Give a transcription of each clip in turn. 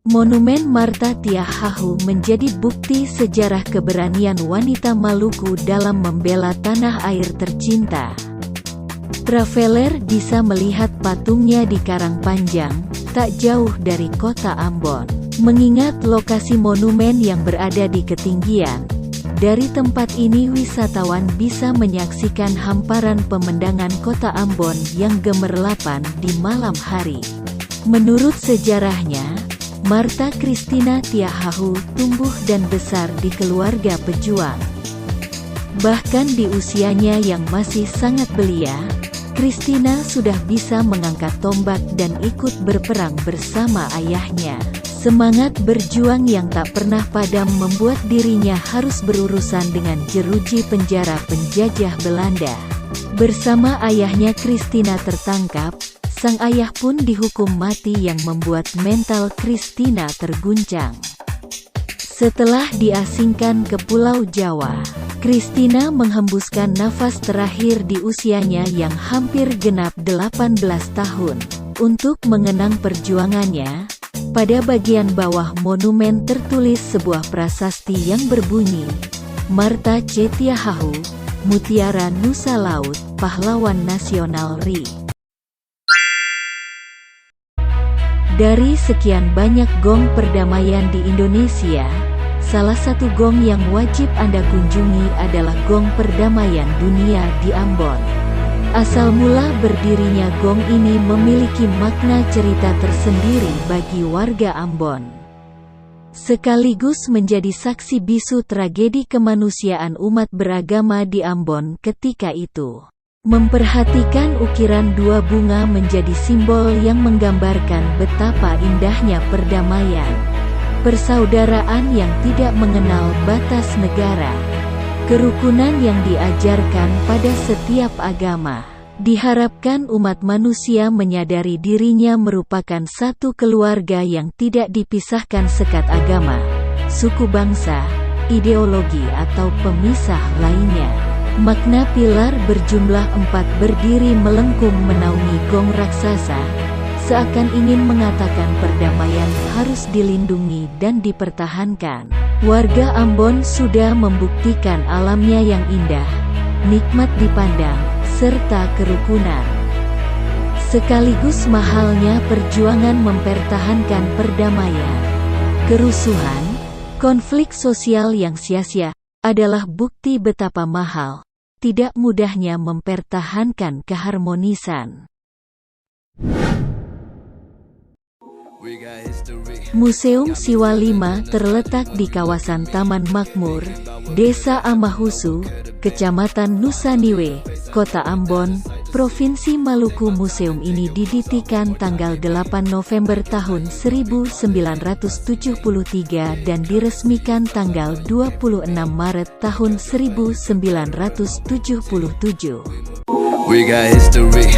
Monumen Martha Tiahahu menjadi bukti sejarah keberanian wanita Maluku dalam membela tanah air tercinta. Traveler bisa melihat patungnya di Karangpanjang, tak jauh dari kota Ambon. Mengingat lokasi monumen yang berada di ketinggian, dari tempat ini wisatawan bisa menyaksikan hamparan pemandangan kota Ambon yang gemerlapan di malam hari. Menurut sejarahnya, Martha Christina Tiahahu tumbuh dan besar di keluarga pejuang. Bahkan di usianya yang masih sangat belia, Christina sudah bisa mengangkat tombak dan ikut berperang bersama ayahnya. Semangat berjuang yang tak pernah padam membuat dirinya harus berurusan dengan jeruji penjara penjajah Belanda. Bersama ayahnya Christina tertangkap, sang ayah pun dihukum mati yang membuat mental Christina terguncang. Setelah diasingkan ke Pulau Jawa, Christina menghembuskan nafas terakhir di usianya yang hampir genap 18 tahun. Untuk mengenang perjuangannya, pada bagian bawah monumen tertulis sebuah prasasti yang berbunyi, Martha C. Tiahahu, Mutiara Nusa Laut, Pahlawan Nasional RI. Dari sekian banyak gong perdamaian di Indonesia, salah satu gong yang wajib Anda kunjungi adalah Gong Perdamaian Dunia di Ambon. Asal mula berdirinya gong ini memiliki makna cerita tersendiri bagi warga Ambon. Sekaligus menjadi saksi bisu tragedi kemanusiaan umat beragama di Ambon ketika itu. Memperhatikan ukiran dua bunga menjadi simbol yang menggambarkan betapa indahnya perdamaian. Persaudaraan yang tidak mengenal batas negara. Kerukunan yang diajarkan pada setiap agama. Diharapkan umat manusia menyadari dirinya merupakan satu keluarga yang tidak dipisahkan sekat agama, suku bangsa, ideologi atau pemisah lainnya. Makna pilar berjumlah 4 berdiri melengkung menaungi gong raksasa, seakan ingin mengatakan perdamaian harus dilindungi dan dipertahankan. Warga Ambon sudah membuktikan alamnya yang indah, nikmat dipandang, serta kerukunan. Sekaligus mahalnya perjuangan mempertahankan perdamaian. Kerusuhan, konflik sosial yang sia-sia, adalah bukti betapa mahal, tidak mudahnya mempertahankan keharmonisan. Museum Siwa 5 terletak di kawasan Taman Makmur, Desa Amahusu, Kecamatan Nusaniwe, Kota Ambon, Provinsi Maluku. Museum ini didirikan tanggal 8 November tahun 1973 dan diresmikan tanggal 26 Maret tahun 1977. We got history,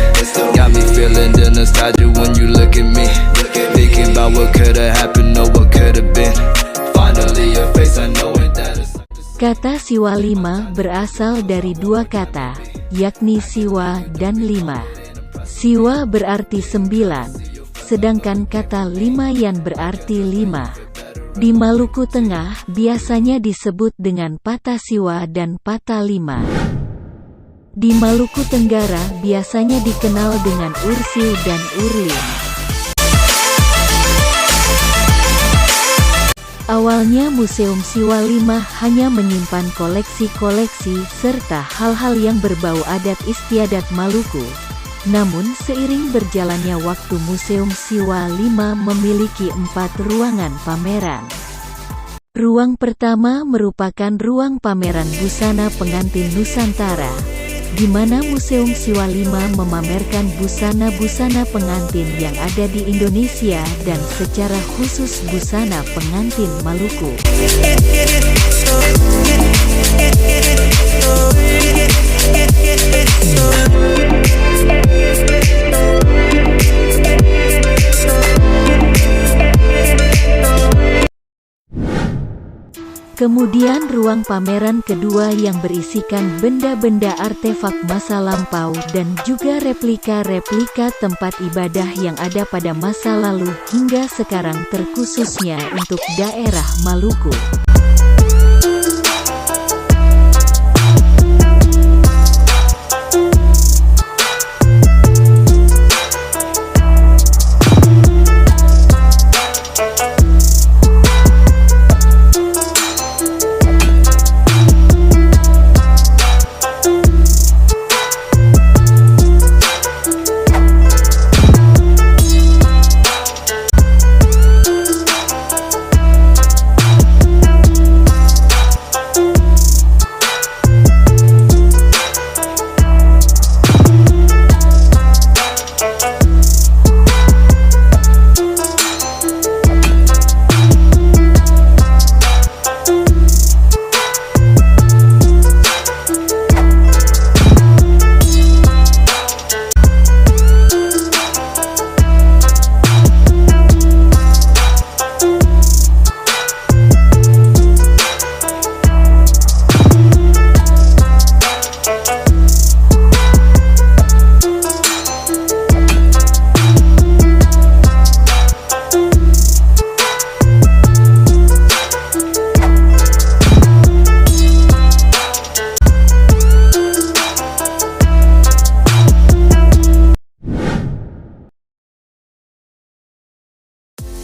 got me feeling the nostalgia when you look at me. Thinking about what could've happened or what could've been. Finally a face I know it that is. Kata Siwa 5 berasal dari dua kata, yakni siwa dan lima. Siwa berarti 9, sedangkan kata limayan berarti 5. Di Maluku Tengah biasanya disebut dengan patah siwa dan patah lima. Di Maluku Tenggara biasanya dikenal dengan ursil dan urlin. Awalnya Museum Siwa 5 hanya menyimpan koleksi-koleksi serta hal-hal yang berbau adat istiadat Maluku. Namun seiring berjalannya waktu Museum Siwa 5 memiliki 4 ruangan pameran. Ruang pertama merupakan ruang pameran busana pengantin Nusantara, di mana Museum Siwa 5 memamerkan busana-busana pengantin yang ada di Indonesia dan secara khusus busana pengantin Maluku. Kemudian ruang pameran kedua yang berisikan benda-benda artefak masa lampau dan juga replika-replika tempat ibadah yang ada pada masa lalu hingga sekarang terkhususnya untuk daerah Maluku.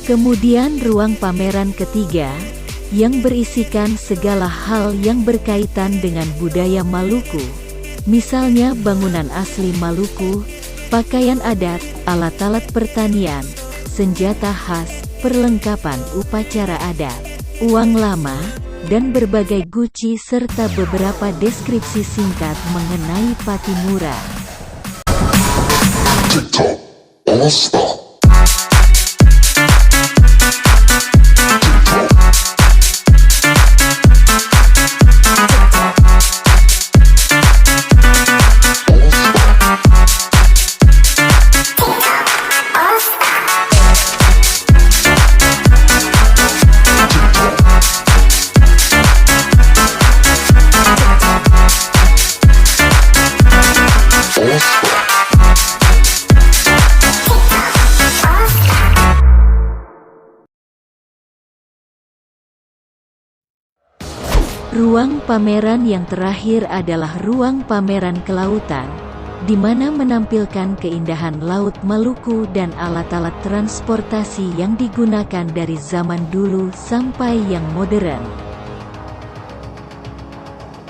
Kemudian ruang pameran ketiga, yang berisikan segala hal yang berkaitan dengan budaya Maluku. Misalnya bangunan asli Maluku, pakaian adat, alat-alat pertanian, senjata khas, perlengkapan upacara adat, uang lama, dan berbagai guci serta beberapa deskripsi singkat mengenai Patimura. TikTok All-Star. Ruang pameran yang terakhir adalah ruang pameran kelautan, di mana menampilkan keindahan Laut Maluku dan alat-alat transportasi yang digunakan dari zaman dulu sampai yang modern.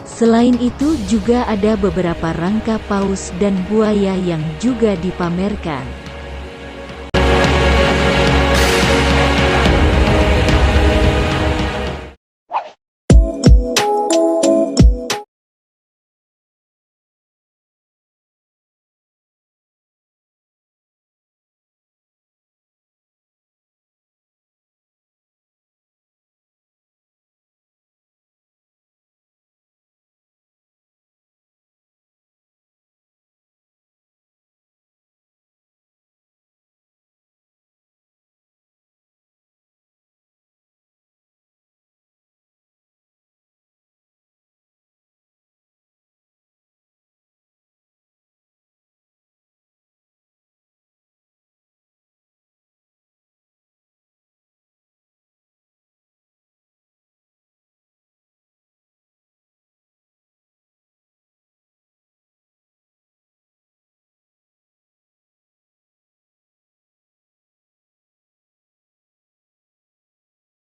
Selain itu juga ada beberapa rangka paus dan buaya yang juga dipamerkan.